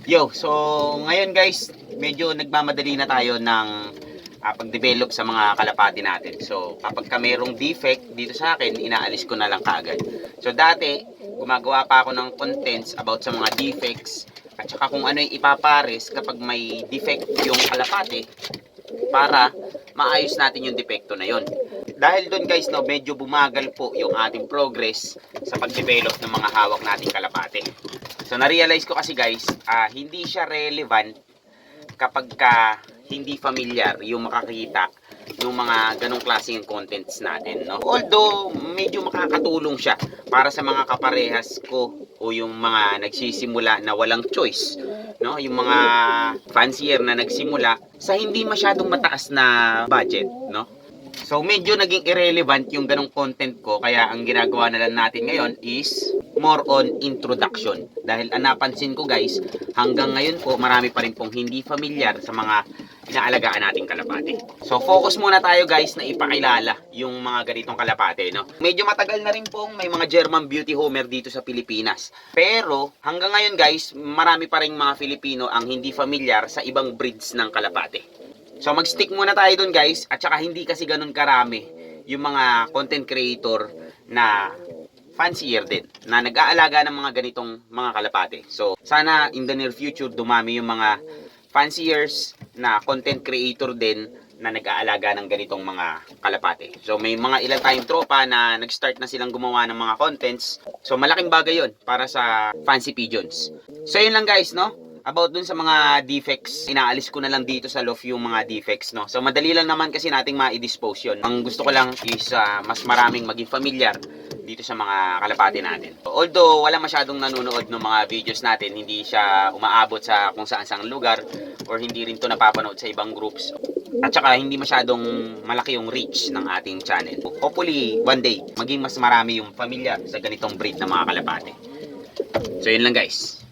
Yo, so ngayon guys, medyo nagmamadali na tayo ng pag-develop sa mga kalapati natin. So kapag ka mayroong defect dito sa akin, inaalis ko na lang kaagad. So dati, gumagawa pa ako ng contents about sa mga defects at saka kung ano yung ipapares kapag may defect yung kalapati para maayos natin yung depekto na yon. Dahil doon guys, no, medyo bumagal po yung ating progress sa pag-develop ng mga hawak nating kalapate. So na-realize ko kasi guys, hindi siya relevant kapag ka hindi familiar yung makakita ng mga ganong klaseng contents natin, no? Although medyo makakatulong siya para sa mga kaparehas ko o yung mga nagsisimula na walang choice, no? Yung mga fancier na nagsimula sa hindi masyadong mataas na budget, no? So medyo naging irrelevant yung ganong content ko, kaya ang ginagawa na lang natin ngayon is more on introduction. Dahil napansin ko guys, hanggang ngayon po marami pa rin pong hindi familiar sa mga inaalagaan nating kalapate. So focus muna tayo guys na ipakilala yung mga ganitong kalapate, no? Medyo matagal na rin pong may mga German Beauty Homer dito sa Pilipinas. Pero hanggang ngayon guys, marami pa rin mga Filipino ang hindi familiar sa ibang breeds ng kalapate. So mag-stick muna tayo dun guys, at saka hindi kasi ganun karami yung mga content creator na fancier din, na nag-aalaga ng mga ganitong mga kalapate. So sana in the near future dumami yung mga fanciers na content creator din na nag-aalaga ng ganitong mga kalapate. So may mga ilan tayong tropa na nag-start na silang gumawa ng mga contents. So malaking bagay yon para sa fancy pigeons. So yun lang guys, no? About dun sa mga defects, inaalis ko na lang dito sa loft yung mga defects, no? So madali lang naman kasi nating ma-dispose yun. Ang gusto ko lang is mas maraming maging familiar dito sa mga kalapate natin. Although wala masyadong nanonood ng mga videos natin, hindi siya umaabot sa kung saan-saang lugar or hindi rin to napapanood sa ibang groups. At saka hindi masyadong malaki yung reach ng ating channel. Hopefully one day maging mas marami yung familiar sa ganitong breed ng mga kalapate. So yun lang guys.